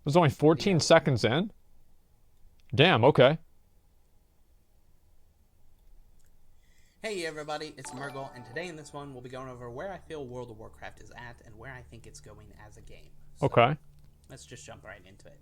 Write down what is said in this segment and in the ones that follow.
was only 14 seconds in? Damn, okay. Hey everybody, it's Mmrrggll, and today in this one we'll be going over where I feel World of Warcraft is at and where I think it's going as a game. So, Okay. let's just jump right into it.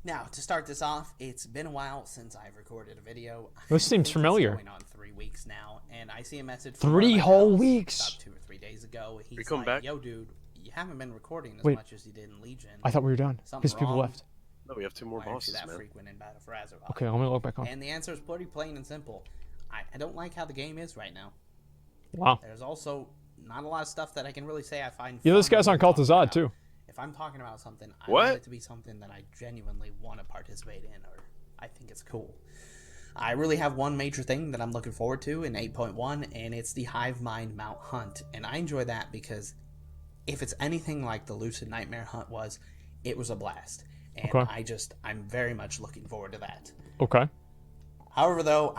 Now, to start this off, it's been a while since I've recorded a video. This seems familiar. It's going on 3 weeks now, and I see a message from from 3 whole pals weeks. about 2 or 3 days ago. He's You come like, back? "Yo, dude, you haven't been recording as Wait. much as you did in Legion. I thought we were done. Something Because people wrong? left. No, we have 2 more Why aren't you bosses, that man. frequent in Battle for Azeroth?" Okay, let me look back on. And the answer is pretty plain and simple. I don't like how the game is right now. Wow. There's also not a lot of stuff that I can really say I find Yeah, this fun guy's on or Cult of talk Zod, about. too. If I'm talking about something, I What? want it to be something that I genuinely want to participate in, or I think it's cool. I really have one major thing that I'm looking forward to in 8.1, and it's the Hive Mind Mount Hunt. And I enjoy that because if it's anything like the Lucid Nightmare Hunt was, it was a blast. And Okay. I'm very much looking forward to that. Okay. However, though,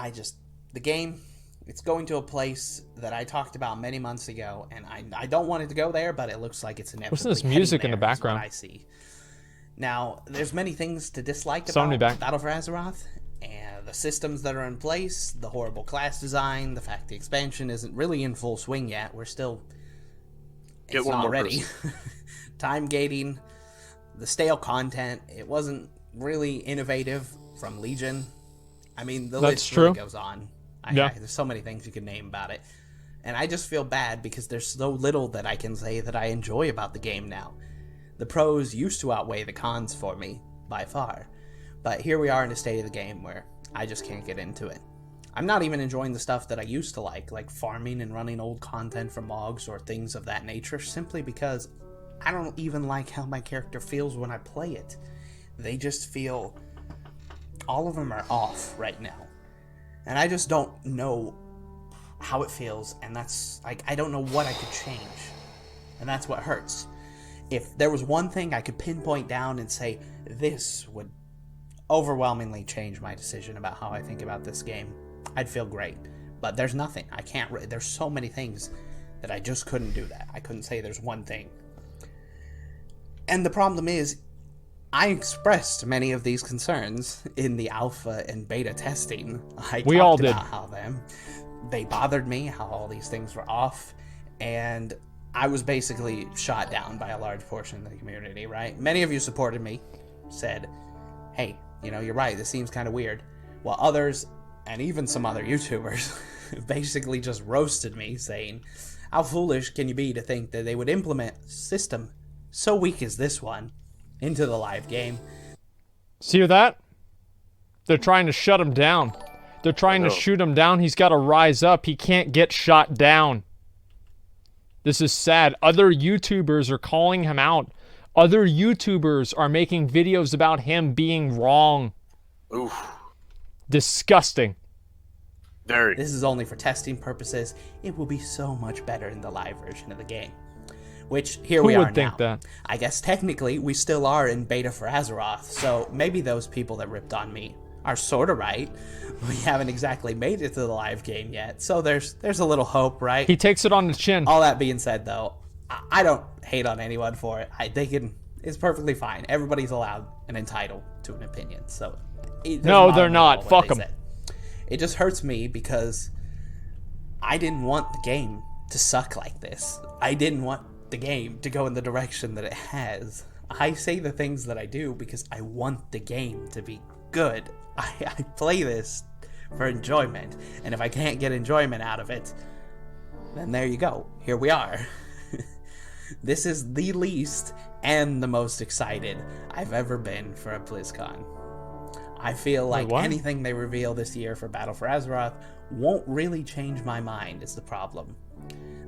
the game, it's going to a place that I talked about many months ago, and I don't want it to go there, but it looks like it's inevitably Listen to this music in heading the there, is what background. I see. Now, there's many things to dislike Summon me about back. Battle for Azeroth, and the systems that are in place, the horrible class design, the fact the expansion isn't really in full swing yet. We're still... Get it's one not more ready. Time gating, the stale content, it wasn't really innovative from Legion. I mean, the That's list really true. goes on. Yeah. There's so many things you can name about it. And I just feel bad because there's so little that I can say that I enjoy about the game now. The pros used to outweigh the cons for me, by far. But here we are in a state of the game where I just can't get into it. I'm not even enjoying the stuff that I used to like farming and running old content from logs or things of that nature, simply because I don't even like how my character feels when I play it. They just feel... all of them are off right now. And I just don't know how it feels, and that's like, I don't know what I could change. And that's what hurts. If there was one thing I could pinpoint down and say, this would overwhelmingly change my decision about how I think about this game, I'd feel great. But there's nothing. I can't, there's so many things that I just couldn't do that. I couldn't say there's one thing. And the problem is, I expressed many of these concerns in the alpha and beta testing. We all talked did. about how they bothered me, how all these things were off, and I was basically shot down by a large portion of the community, right? Many of you supported me, said, hey, you're right, this seems kind of weird. While others, and even some other YouTubers, basically just roasted me, saying, how foolish can you be to think that they would implement a system so weak as this one into the live game? See that? They're trying to shut him down. They're trying to shoot him down. He's got to rise up. He can't get shot down. This is sad. Other YouTubers are calling him out. Other YouTubers are making videos about him being wrong. Oof. Disgusting. Very. This is only for testing purposes. It will be so much better in the live version of the game. Which, here we Who are would think now. that? I guess technically we still are in beta for Azeroth, so maybe those people that ripped on me are sort of right. We haven't exactly made it to the live game yet, so there's a little hope, right? He takes it on the chin. All that being said, though, I don't hate on anyone for it. It's perfectly fine. Everybody's allowed and entitled to an opinion, so... it doesn't No, bother they're me not. at all what Fuck they 'em. said. It just hurts me because I didn't want the game to suck like this. I didn't want the game to go in the direction that it has. I say the things that I do because I want the game to be good. I play this for enjoyment, and if I can't get enjoyment out of it, then there you go. Here we are. This is the least and the most excited I've ever been for a BlizzCon. I feel like what? anything they reveal this year for Battle for Azeroth won't really change my mind, is the problem.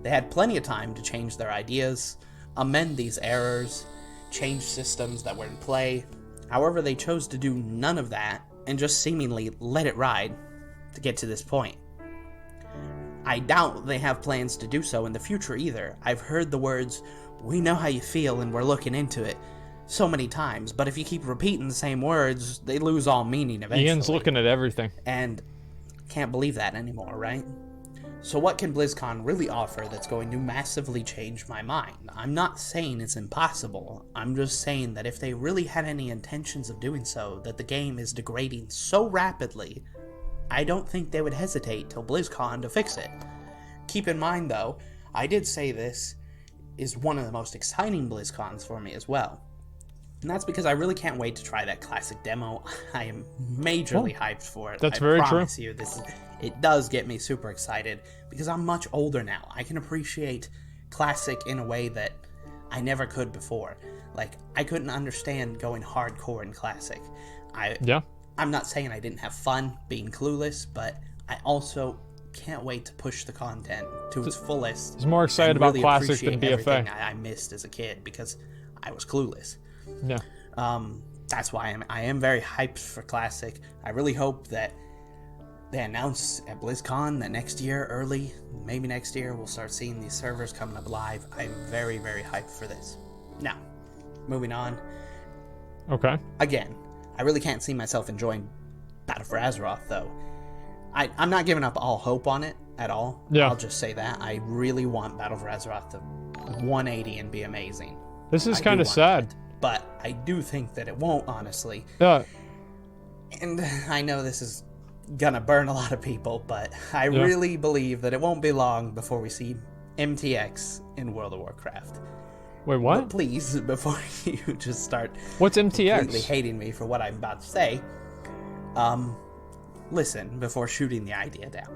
They had plenty of time to change their ideas, amend these errors, change systems that were in play. However, they chose to do none of that and just seemingly let it ride to get to this point. I doubt they have plans to do so in the future either. I've heard the words, "We know how you feel and we're looking into it," so many times, but if you keep repeating the same words, they lose all meaning eventually. Ian's looking at everything. And can't believe that anymore, right? So what can BlizzCon really offer that's going to massively change my mind? I'm not saying it's impossible. I'm just saying that if they really had any intentions of doing so, that the game is degrading so rapidly, I don't think they would hesitate till BlizzCon to fix it. Keep in mind, though, I did say this is one of the most exciting BlizzCons for me as well. And that's because I really can't wait to try that classic demo. I am majorly hyped for it. That's very true. I promise you, it does get me super excited because I'm much older now. I can appreciate classic in a way that I never could before. Like, I couldn't understand going hardcore in classic. I'm not saying I didn't have fun being clueless, but I also can't wait to push the content to its fullest. He's more excited about really classic than BFA. Everything I missed as a kid because I was clueless. Yeah. That's why I am very hyped for Classic. I really hope that they announce at BlizzCon that next year, early, maybe next year, we'll start seeing these servers coming up live. I'm very, very hyped for this. Now, moving on. Okay. Again, I really can't see myself enjoying Battle for Azeroth, though. I'm not giving up all hope on it at all. Yeah. I'll just say that. I really want Battle for Azeroth to 180 and be amazing. This is kind of sad. But I do think that it won't, honestly. Yeah. And I know this is gonna burn a lot of people, but I really believe that it won't be long before we see MTX in World of Warcraft. Wait, what? But please, before you just start What's MTX? completely hating me for what I'm about to say, listen before shooting the idea down.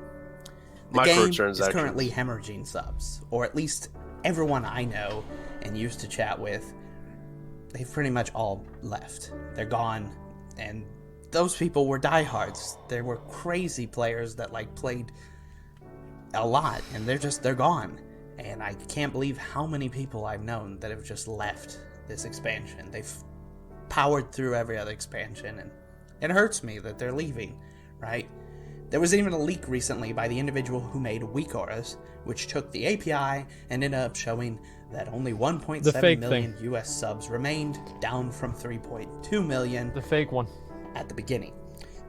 The game is currently hemorrhaging subs, or at least everyone I know and used to chat with. They've pretty much all left. They're gone, and those people were diehards. There were crazy players that played a lot, and they're gone. And I can't believe how many people I've known that have just left this expansion. They've powered through every other expansion, and it hurts me that they're leaving, right? There was even a leak recently by the individual who made Weak Auras, which took the API and ended up showing that only 1.7 million US subs remained, down from 3.2 million. The fake one. At the beginning.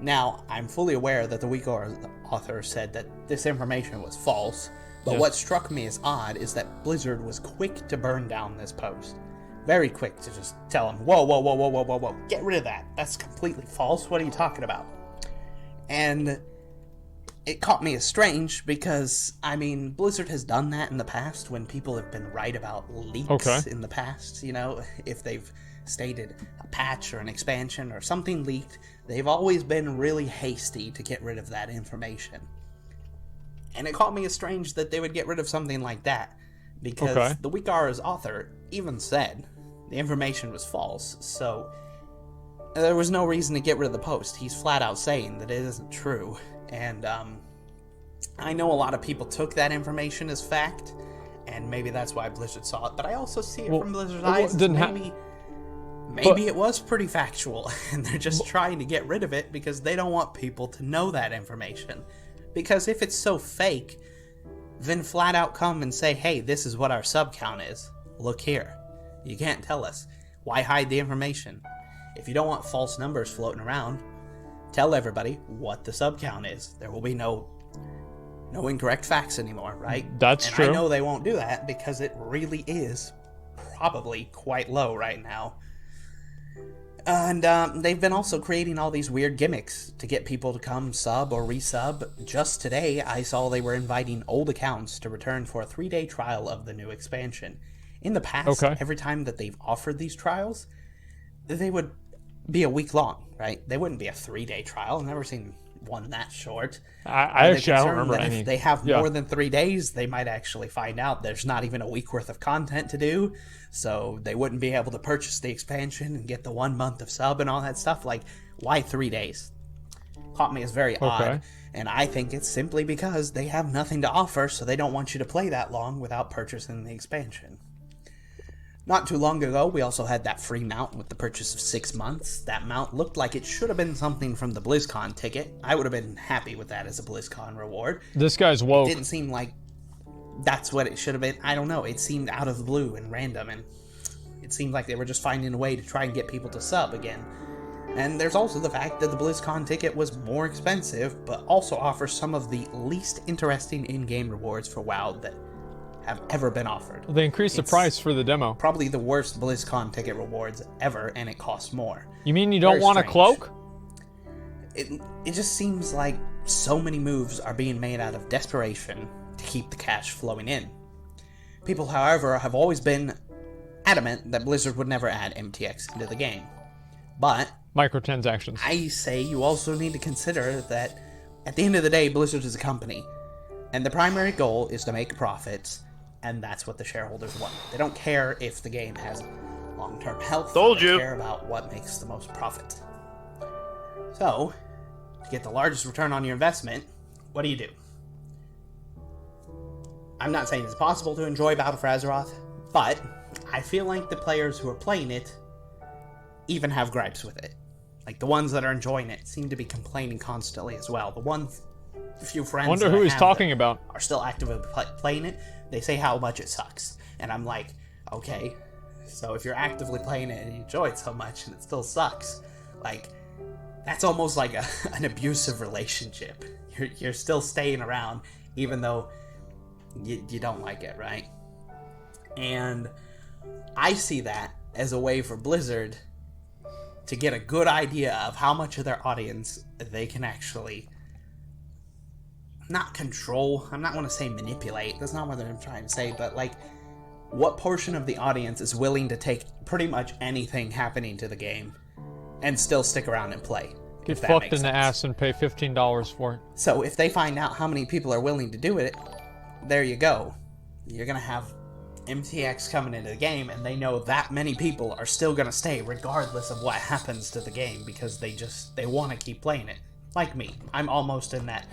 Now, I'm fully aware that the Weak Auras author said that this information was false, but what struck me as odd is that Blizzard was quick to burn down this post. Very quick to just tell him, whoa, get rid of that. That's completely false. What are you talking about? And it caught me as strange because, I mean, Blizzard has done that in the past when people have been right about leaks in the past. You know, if they've stated a patch or an expansion or something leaked, they've always been really hasty to get rid of that information. And it caught me as strange that they would get rid of something like that because the Weak Auras author even said the information was false, so there was no reason to get rid of the post. He's flat out saying that it isn't true. And I know a lot of people took that information as fact, and maybe that's why Blizzard saw it, but I also see it from Blizzard's eyes. Maybe it was pretty factual, and they're just trying to get rid of it because they don't want people to know that information. Because if it's so fake, then flat out come and say, hey, this is what our sub count is. Look here. You can't tell us. Why hide the information? If you don't want false numbers floating around, tell everybody what the sub count is. There will be no incorrect facts anymore, right? That's true. I know they won't do that because it really is probably quite low right now. And they've been also creating all these weird gimmicks to get people to come sub or resub. Just today, I saw they were inviting old accounts to return for a 3-day trial of the new expansion. In the past, every time that they've offered these trials, they would be a week long, right? They wouldn't be a 3-day trial. I've never seen one that short. I actually don't remember any. If they have more than 3 days, they might actually find out there's not even a week worth of content to do, so they wouldn't be able to purchase the expansion and get the 1 month of sub and all that stuff. Like, why 3 days? Caught me as very odd, and I think it's simply because they have nothing to offer, so they don't want you to play that long without purchasing the expansion. Not too long ago, we also had that free mount with the purchase of 6 months. That mount looked like it should have been something from the BlizzCon ticket. I would have been happy with that as a BlizzCon reward. This guy's woke. It didn't seem like that's what it should have been. I don't know. It seemed out of the blue and random, and it seemed like they were just finding a way to try and get people to sub again. And there's also the fact that the BlizzCon ticket was more expensive, but also offers some of the least interesting in-game rewards for WoW that have ever been offered. They increased the price for the demo. Probably the worst BlizzCon ticket rewards ever, and it costs more. You mean you don't want a cloak? It just seems like so many moves are being made out of desperation to keep the cash flowing in. People, however, have always been adamant that Blizzard would never add MTX into the game. But microtransactions. I say you also need to consider that at the end of the day, Blizzard is a company, and the primary goal is to make profits, and that's what the shareholders want. They don't care if the game has long-term health. Told you. They care about what makes the most profit. So, to get the largest return on your investment, what do you do? I'm not saying it's possible to enjoy Battle for Azeroth, but I feel like the players who are playing it even have gripes with it. Like, the ones that are enjoying it seem to be complaining constantly as well. The few friends wonder who he's talking about are still actively playing it. They say how much it sucks. And I'm like, okay, so if you're actively playing it and you enjoy it so much and it still sucks, like, that's almost like an abusive relationship. You're still staying around even though you don't like it, right? And I see that as a way for Blizzard to get a good idea of how much of their audience they can actually not control. I'm not going to say manipulate. That's not what I'm trying to say. But, like, what portion of the audience is willing to take pretty much anything happening to the game and still stick around and play? Get fucked in the ass and pay $15 for it. So if they find out how many people are willing to do it, there you go. You're going to have MTX coming into the game, and they know that many people are still going to stay regardless of what happens to the game because they want to keep playing it. Like me. I'm almost in that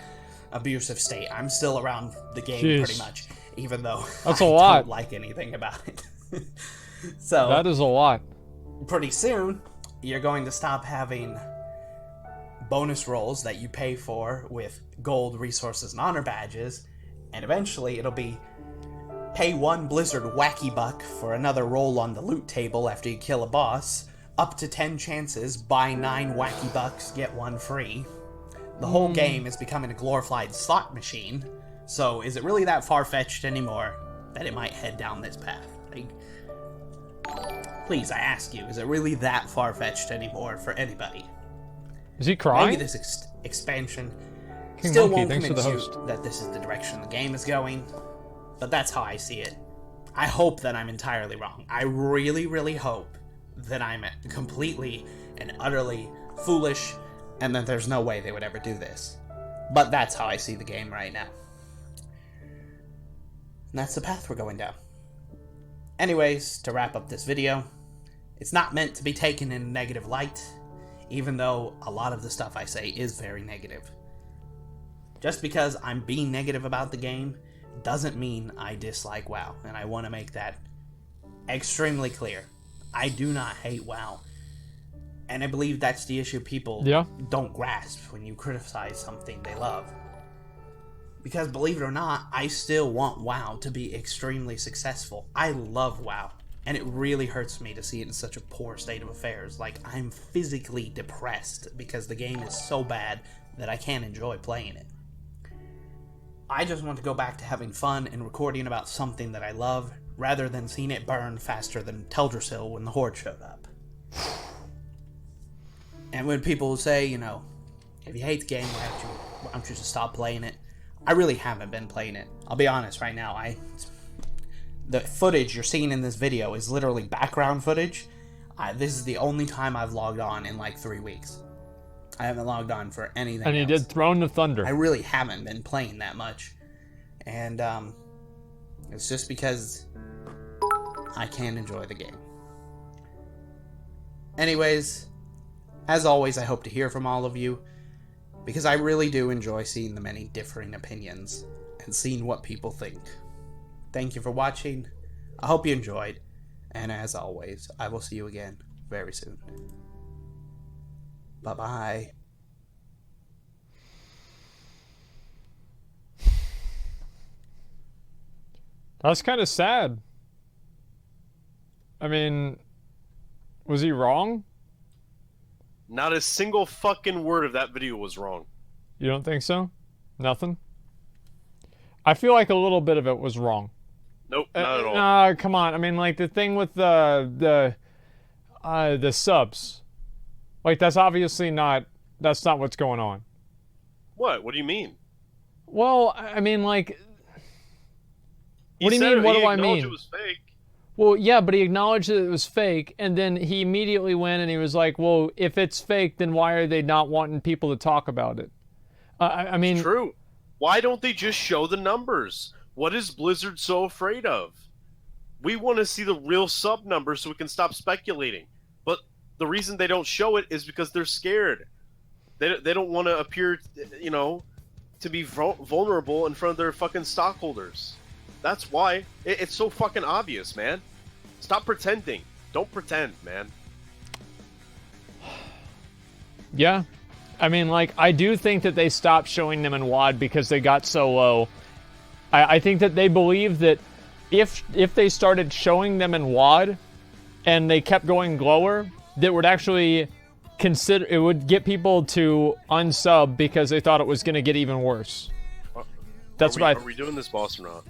abusive state. I'm still around the game pretty much, even though that's I a lot. don't like anything about it. So that is a lot. Pretty soon, you're going to stop having bonus rolls that you pay for with gold, resources, and honor badges, and eventually it'll be pay 1 Blizzard wacky buck for another roll on the loot table after you kill a boss, up to 10 chances, buy 9 wacky bucks, get 1 free. The whole game is becoming a glorified slot machine, so is it really that far-fetched anymore that it might head down this path? Like, please, I ask you, is it really that far-fetched anymore for anybody? Is he crying? Maybe this expansion King still Monkey, won't thanks convince for you the host. that this is the direction the game is going, but that's how I see it. I hope that I'm entirely wrong. I really, really hope that I'm completely and utterly foolish and that there's no way they would ever do this. But that's how I see the game right now. And that's the path we're going down. Anyways, to wrap up this video, it's not meant to be taken in a negative light, even though a lot of the stuff I say is very negative. Just because I'm being negative about the game doesn't mean I dislike WoW, and I want to make that extremely clear. I do not hate WoW, and I believe that's the issue people don't grasp when you criticize something they love. Because believe it or not, I still want WoW to be extremely successful. I love WoW, and it really hurts me to see it in such a poor state of affairs. Like, I'm physically depressed because the game is so bad that I can't enjoy playing it. I just want to go back to having fun and recording about something that I love, rather than seeing it burn faster than Teldrassil when the Horde showed up. And when people say, you know, if you hate the game, why don't you just stop playing it? I really haven't been playing it. I'll be honest right now. The footage you're seeing in this video is literally background footage. This is the only time I've logged on in like 3 weeks. I haven't logged on for anything And he did Throne of Thunder. I really haven't been playing that much. And it's just because I can't enjoy the game. Anyways, as always, I hope to hear from all of you, because I really do enjoy seeing the many differing opinions and seeing what people think. Thank you for watching. I hope you enjoyed. And as always, I will see you again very soon. Bye-bye. That's kind of sad. I mean, was he wrong? Not a single fucking word of that video was wrong. You don't think so? Nothing? I feel like a little bit of it was wrong. Nope, not at all. Nah, come on. I mean, like, the thing with the subs. Like, that's obviously not... That's not what's going on. What? What do you mean? Well, I mean, like... What do you He mean, said what he do I acknowledged mean? It was fake. Well, yeah, but he acknowledged that it was fake, and then he immediately went and he was like, well, if it's fake, then why are they not wanting people to talk about it? I mean... It's true. Why don't they just show the numbers? What is Blizzard so afraid of? We want to see the real sub numbers so we can stop speculating. But the reason they don't show it is because they're scared. They don't want to appear, you know, to be vulnerable in front of their fucking stockholders. That's why. It's so fucking obvious, man. Stop pretending. Don't pretend, man. Yeah. I mean, like, I do think that they stopped showing them in WoD because they got so low. I think that they believe that if they started showing them in WoD and they kept going lower, that would actually it would get people to unsub because they thought it was going to get even worse. That's are what we doing this, boss, or not?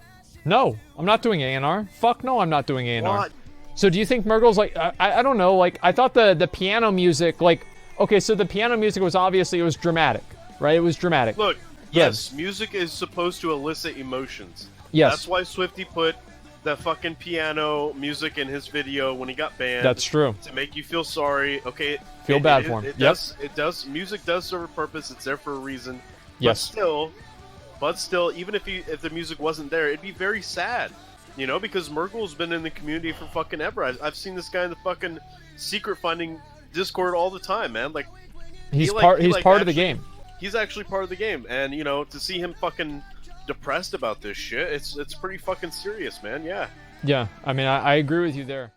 No, I'm not doing A&R. Fuck no, I'm not doing A&R. What? So do you think Mmrrggll's like... I don't know, like, I thought the piano music, like... Okay, so the piano music was obviously, it was dramatic, right? It was dramatic. Look, yes, music is supposed to elicit emotions. Yes. That's why Swifty put the fucking piano music in his video when he got banned. That's true. To make you feel sorry. Okay. Feel bad for him. It Yep. does. Music does serve a purpose. It's there for a reason. Yes. But still, even if the music wasn't there, it'd be very sad. You know, because Mmrrggll's been in the community for fucking ever. I've seen this guy in the fucking secret finding Discord all the time, man. Like, he's part of the game. He's actually part of the game, and you know, to see him fucking depressed about this shit, it's pretty fucking serious, man. Yeah. Yeah, I mean, I agree with you there.